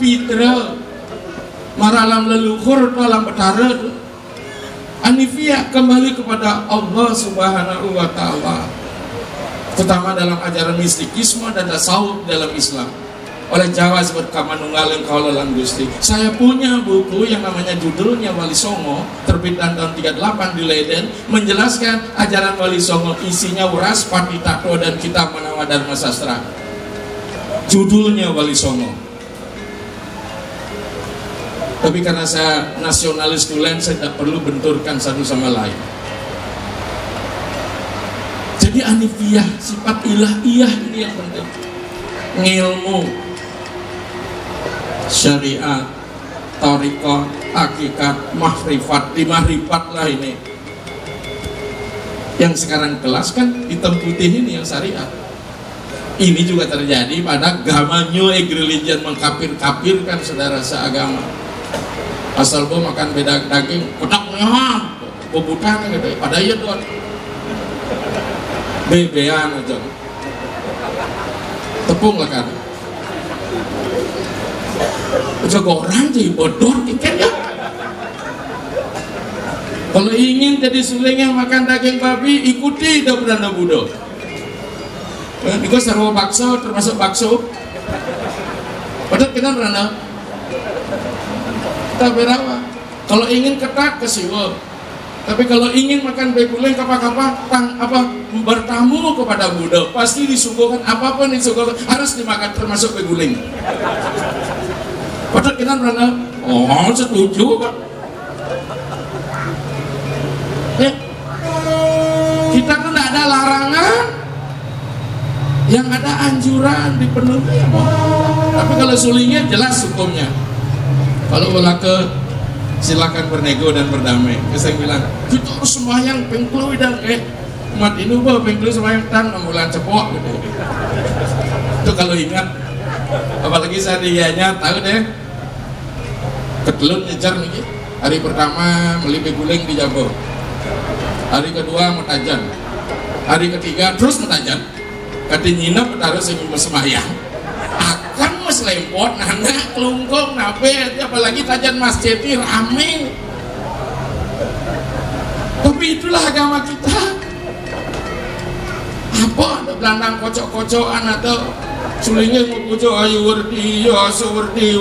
maralam leluhur dalam betara. Anifiah kembali kepada Allah Subhanahu wa Ta'ala, terutama dalam ajaran mistikisme dan tasawuf dalam Islam. Oleh Jawa sebut kamanunggaling kaulalan Gusti. Saya punya buku yang namanya judulnya Wali Songo, terbitan tahun 38 di Leiden, menjelaskan ajaran Wali Songo. Isinya Uras, Patitato, dan Kitab Manawa Dharma Sastra. Judulnya Wali Songo. Tapi karena saya nasionalis tulen, saya tidak perlu benturkan satu sama lain. Jadi anifiah, sifat ilahiyah ini yang penting. Ngilmu, syariat, thariqah, hakikat, mahrifat, di mahrifat lah ini. Yang sekarang kelas kan hitam putih ini yang syariat. Ini juga terjadi pada agama New Age Religion, mengkafir-kafirkan saudara seagama. Asal gua makan beda daging, kotak nyam, bobutan gitu. Pada iya doang. Bebean aja. Tepung lah kan. Jago orang jadi bodor ikan ya. Kalau ingin jadi sulingnya makan daging babi, ikuti Perdana Buddha. Itu sarwa bakso, termasuk bakso. Padahal kita berana. Kita berawa. Kalau ingin ketat ke siwa. Tapi kalau ingin makan beguling kapal-kapal, bertamu kepada Buddha, pasti disuguhkan apapun disuguhkan harus dimakan, termasuk beguling. Padahal kita berana. Oh, setuju Pak. Ya. Kita tuh tidak ada larangan. Yang ada anjuran dipenuhi. Tapi kalau sulingnya jelas hukumnya. Kalau belaka silakan bernego dan berdamai. Saya bilang kita harus sembahyang pengklu dan umat ini pengklu sembahyang tan bulan cepok gitu. Itu kalau ingat. Apalagi saya dianya tahu deh. Ketelun ngejar nih. Hari pertama beli beguling di Jabo. Hari kedua metajan. Hari ketiga terus metajan. Katanya nginep harus sembahyang. Akan mas lempot, nana, kelungkung, nabe, apalagi tajan masjid ini rame. Tapi itulah agama kita. Apa ada belandang kocok-kocokan atau sulingnya mau kocok ayu wardi, ya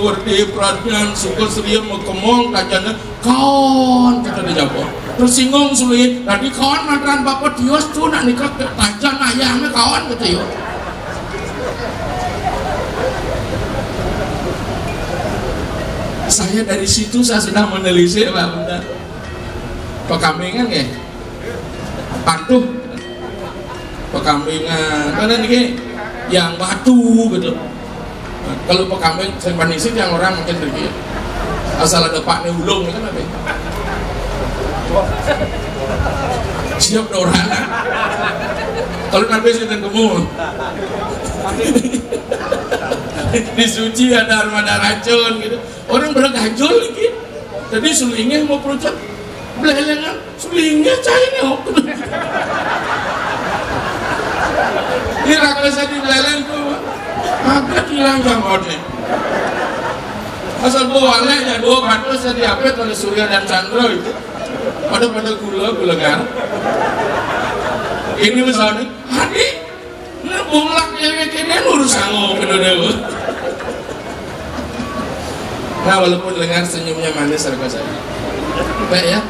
wardi, pradyan, suka seria mau kemong, tajannya kawan kita dijawab. Terus singgung sulit, tadi kawan mantan bapak Dios tuh nak nikah tajan ayahnya kawan gitu yuk. Saya dari situ saya sudah menelisik Pak Bunda. Pekambingan ya, patuh. Pekambingan, karena ini yang batu gitu. Kalau pekambing simpanisi yang orang mungkin pergi. Asal ada Pak Neulung kan ada. Siap orang. Kalau nabi sudah kemul. Di suci ada armada racun gitu. Orang bergajol lagi. Jadi sulingnya mau perucut belelengan, sulingnya cairnya. Ini rakyat saya di beleleng tuh. Agak hilang jambotnya. Asal bawa ya dua batu saya diapet oleh Surya dan Chandra itu. Pada gula kan. Ini misalnya, adik, ini bulak yang kini lurus sanggup bener-bener. Nah walaupun dengar senyumnya manis harga saya. Baik ya.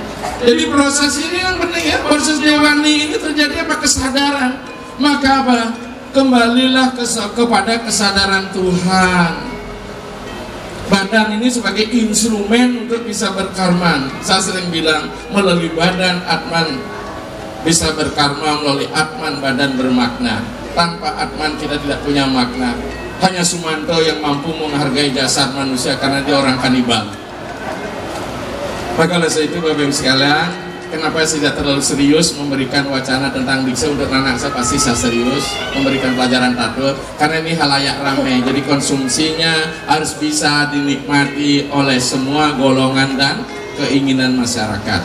Jadi proses ini yang penting ya. Proses dewani ini terjadi apa? Kesadaran. Maka apa? Kembalilah kepada kesadaran Tuhan. Badan ini sebagai instrumen untuk bisa berkarma. Saya sering bilang melalui badan Atman bisa berkarma, melalui Atman badan bermakna. Tanpa Atman kita tidak punya makna. Hanya Sumanto yang mampu menghargai jasad manusia karena dia orang kanibal. Maka oleh sebab itu Bapak Ibu sekalian, kenapa saya tidak terlalu serius memberikan wacana tentang diksi untuk anak saya, pasti saya serius memberikan pelajaran tato karena ini halayak ramai, jadi konsumsinya harus bisa dinikmati oleh semua golongan dan keinginan masyarakat.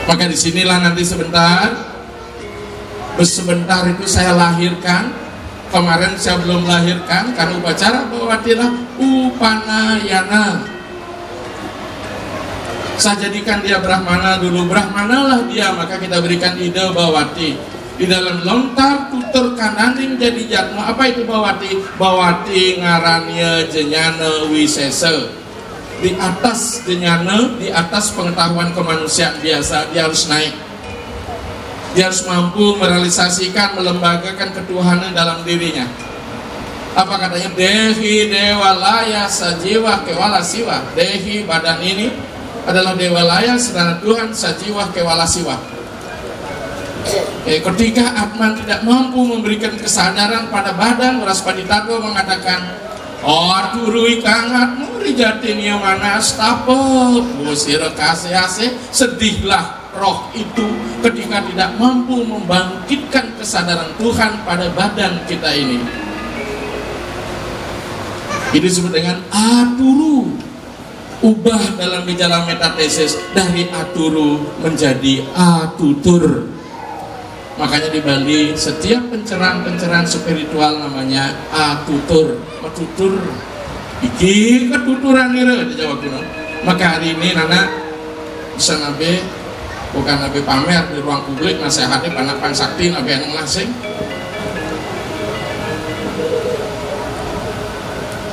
Maka disinilah nanti sebentar itu saya lahirkan. Kemarin saya belum lahirkan karena upacara Bawatilah Upanayana. Saya jadikan dia Brahmana dulu, Brahmanalah dia, maka kita berikan ide Bawati. Di dalam lontar tutur kananing jadi jatma. Apa itu Bawati? Bawati ngarannya jenyana wisesa. Di atas jenyana, di atas pengetahuan kemanusiaan biasa, dia harus naik. Dia harus mampu merealisasikan, melembagakan ketuhanan dalam dirinya. Apa katanya? Dehi dewalaya sajiwa kewala siwa. Dehi badan ini adalah dewalaya sedangkan Tuhan sajiwa kewala siwa. Ketika Atman tidak mampu memberikan kesadaran pada badan, Beraspati Tattva mengatakan, turui kangat muri jatin yang mana stapel musir kasih sedihlah roh itu ketika tidak mampu membangkitkan kesadaran Tuhan pada badan kita ini. Ini disebut dengan aturu. Ubah dalam gejala metatesis dari aturu menjadi atutur. Makanya di Bali setiap pencerahan spiritual namanya atutur. Atutur iki ketuturan ira di Jawa Kuno. Maka hari ini Nana bisa nabe bukan nabe pamer di ruang publik nasihati panapan sakti nabe yang ngasih.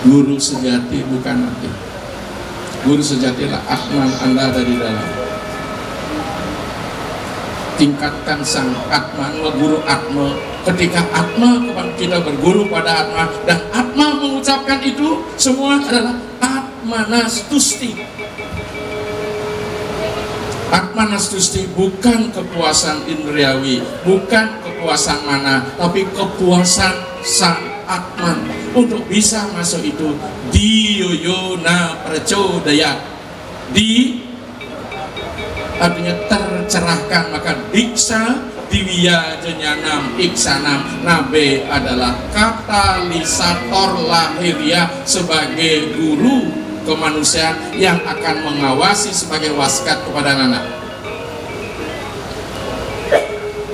Guru sejati bukan nabe. Guru sejatilah Atman Anda dari dalam. Tingkatkan sang Atman, guru Atma. Ketika Atma kita berguru pada Atma dan Atma mengucapkan itu, semua adalah Atmanastusti. Atmanastusti bukan kepuasan indriawi, bukan kepuasan mana, tapi kepuasan sang Atman. Untuk bisa masuk itu diyoyona percodaya, di artinya tercerahkan, maka diksa diwiya jenyanam iksanam nabe adalah katalisator lahiriah sebagai guru kemanusiaan yang akan mengawasi sebagai waskat kepada anak.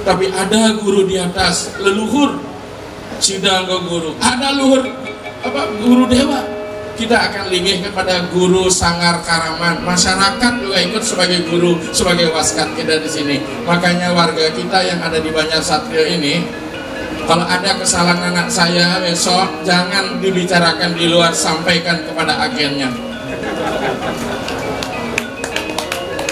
Tapi ada guru di atas, leluhur sidangga guru, ada luhur guru dewa. Kita akan linggih kepada guru Sanggar Karaman. Masyarakat juga ikut sebagai guru, sebagai waskat kita di sini. Makanya warga kita yang ada di Banjar Satrio ini, kalau ada kesalahan anak saya besok jangan dibicarakan di luar, sampaikan kepada agennya.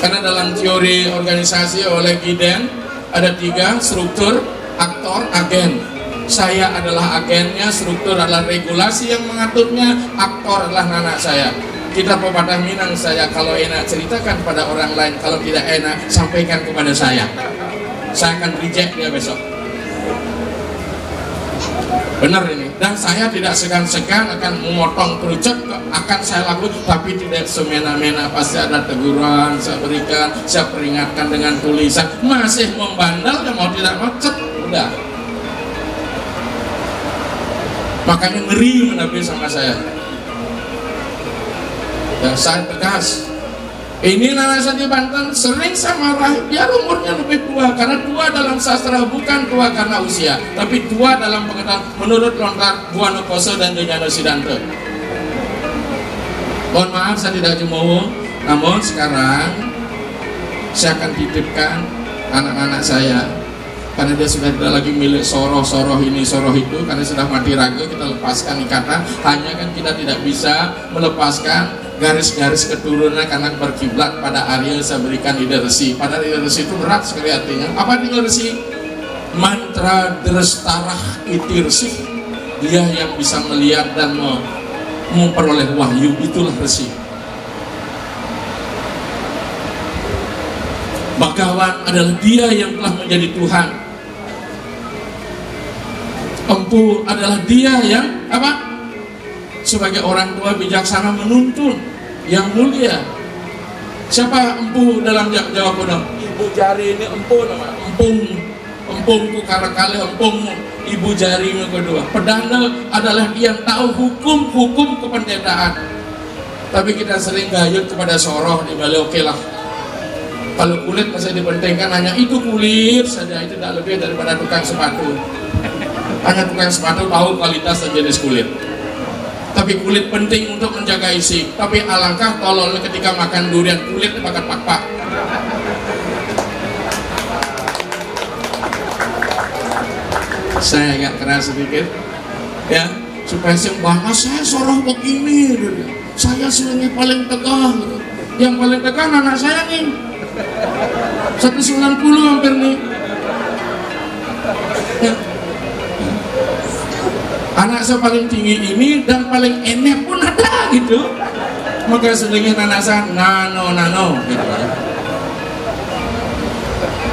Karena dalam teori organisasi oleh Giden ada 3 struktur: aktor, agen. Saya adalah agennya, struktur adalah regulasi yang mengaturnya, aktor adalah anak saya. Kita pepatah Minang saya, kalau enak ceritakan pada orang lain, kalau tidak enak sampaikan kepada saya. Saya akan reject dia besok. Benar ini. Dan saya tidak segan-segan akan memotong kerucut, akan saya lakukan, tapi tidak semena-mena. Pasti ada teguran, saya berikan, saya peringatkan dengan tulisan. Masih membandel, ya mau tidak macet, udah. Makanya ngeri menabi sama saya. Dan saya tegas. Ini Narasati Banten sering saya marah, biar umurnya lebih tua, karena tua dalam sastra bukan tua karena usia, tapi tua dalam pengetahuan menurut lontar Buana Poso dan Donyano Siddhanta. Mohon maaf saya tidak cemooh, namun sekarang saya akan titipkan anak-anak saya, karena dia sudah tidak lagi milik soroh ini soroh itu, karena sudah mati raga, kita lepaskan ikatan. Hanya kan kita tidak bisa melepaskan garis-garis keturunan karena berkiblat pada Arya. Saya berikan ide resi. Pada ide resi itu berat sekali artinya. Apa ide resi? Mantra drestarah itirsi. Dia yang bisa melihat dan memperoleh wahyu, itulah resi. Bhagawan adalah dia yang telah menjadi Tuhan. Empu adalah dia yang apa? Sebagai orang tua bijaksana menuntun yang mulia. Siapa empu dalam Jawa kuno? Ibu jari ini empu nama. Empungku kali empungmu. Ibu jari yang kedua. Pedana adalah yang tahu hukum kependettaan. Tapi kita sering gayut kepada soroh di balik oke lah. Kalau kulit masih dipentingkan hanya itu kulit saja, itu tidak lebih daripada tukang sepatu. Hanya tukang sepatu tahu kualitas dan jenis kulit. Tapi kulit penting untuk menjaga isi. Tapi alangkah tolol ketika makan durian kulit dimakan pak-pak. Saya agak keras sedikit, ya, supaya bahwa saya soroh begini, saya sebenarnya paling tegah, yang paling tegah anak saya nih, 190 hampir nih, ya. Anak saya paling tinggi ini dan paling enek pun ada gitu, maka sedangkan anak saya nano gitu.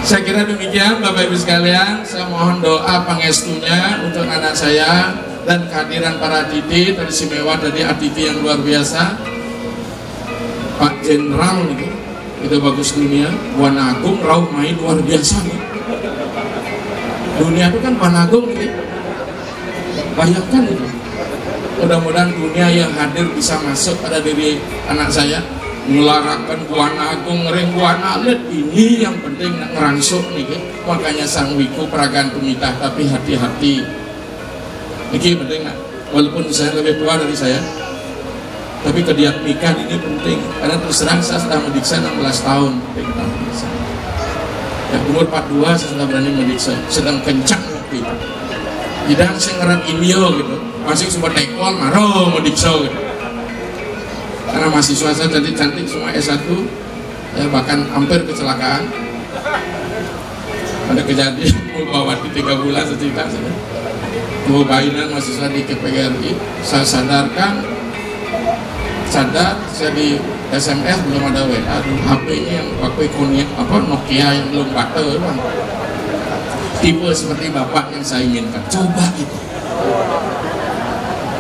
Saya kira demikian Bapak Ibu sekalian. Saya mohon doa pangestunya untuk anak saya dan kehadiran para aditi teristimewa dari aditi yang luar biasa, Pak Jenderal itu bagus dunia, Wan Agung rauh main luar biasa nih. Dunia itu kan Wan Agung gitu. Bayangkan itu. Mudah-mudahan dunia yang hadir bisa masuk pada diri anak saya, melarakan Wan Agung ngering Wan Alit ini yang penting ngerangsuk nih. Makanya sang wiku peragaan tumitah, tapi hati-hati ini penting nggak? Walaupun saya lebih tua dari saya, tapi kediatmikan ini penting karena terus terang saya sudah mendiksa 16 tahun. Ya, umur 42 saya sudah berani mendiksa, sedang kencang waktu itu. Tidak saya ngeran Indio gitu, masih sempat tekol maro mendiksa gitu. Karena mahasiswa saya cantik-cantik semua S1, ya, bahkan hampir kecelakaan. Ada kejadian mau bawa di 3 bulan secerita saja. Mau bainan mahasiswa di KPGRI, saya sadar saya di SMS belum ada WA, HP-nya yang pakai Nokia yang belum bater, tipe seperti bapak yang saya inginkan. Coba gitu.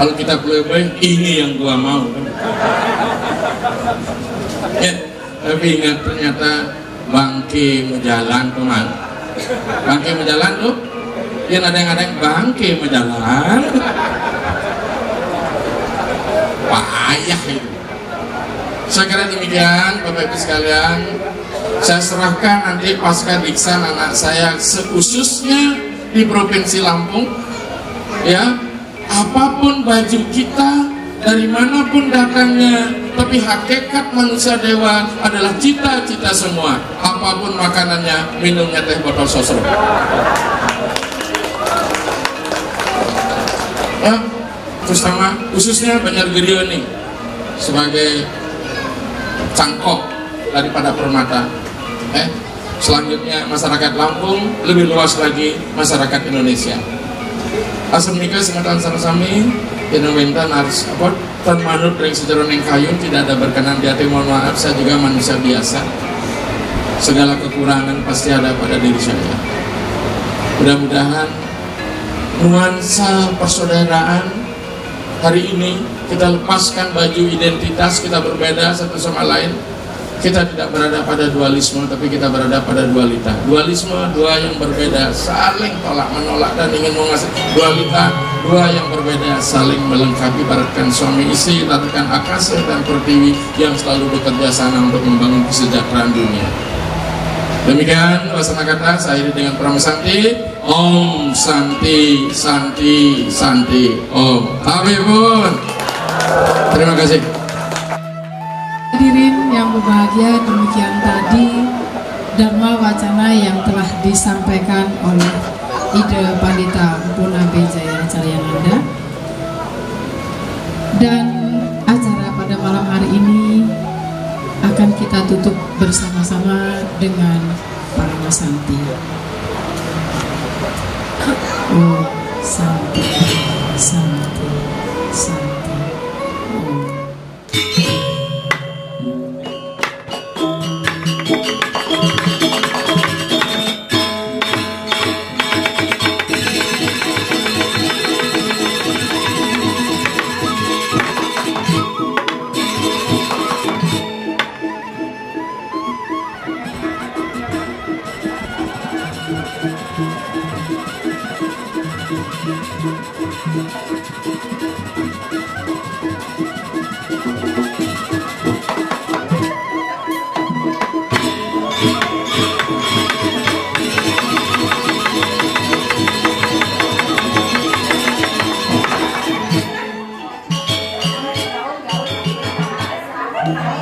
Kalau kita playboy, ini yang gua mau. Ya, tapi ingat ternyata bangke menjalan teman. Bangke menjalan tuh, yang ada bangke menjalan. Payah itu. Saya kira demikian Bapak Ibu sekalian. Saya serahkan nanti pasca diksan anak saya khususnya di Provinsi Lampung, ya. Apapun baju kita, dari manapun datangnya, tapi hakikat manusia dewa adalah cita-cita semua. Apapun makanannya, minumnya teh botol sosro. Ya, terutama khususnya Banjargerio nih sebagai cangkok daripada Permata. Selanjutnya masyarakat Lampung, lebih luas lagi masyarakat Indonesia. Asal nikah sematan sama-sami yang wentan harus apa tan manut ring sejaron yang kayu tidak ada berkenan di hati. Mohon maaf, saya juga manusia biasa, segala kekurangan pasti ada pada diri saya. Mudah-mudahan nuansa persaudaraan hari ini kita lepaskan baju identitas, kita berbeda satu sama lain. Kita tidak berada pada dualisme, tapi kita berada pada dualita. Dualisme, dua yang berbeda saling tolak menolak dan ingin mengasih. Dualita, dua yang berbeda saling melengkapi, baratkan suami istri, ratakan akasa dan pertiwi yang selalu bekerja sama untuk membangun kesejahteraan dunia. Demikian wasana kata saya dengan Pramasanti. Om Santi Santi Santi Om. Habibun. Terima kasih. Hadirin yang berbahagia, demikian tadi Dharma Wacana yang telah disampaikan oleh Ida Pandita Puna Jaya Caryananda. Dan acara pada malam hari ini akan kita tutup bersama-sama dengan Paramasanti. Oh, Santi, Santi, Santi. Oh. Thank you.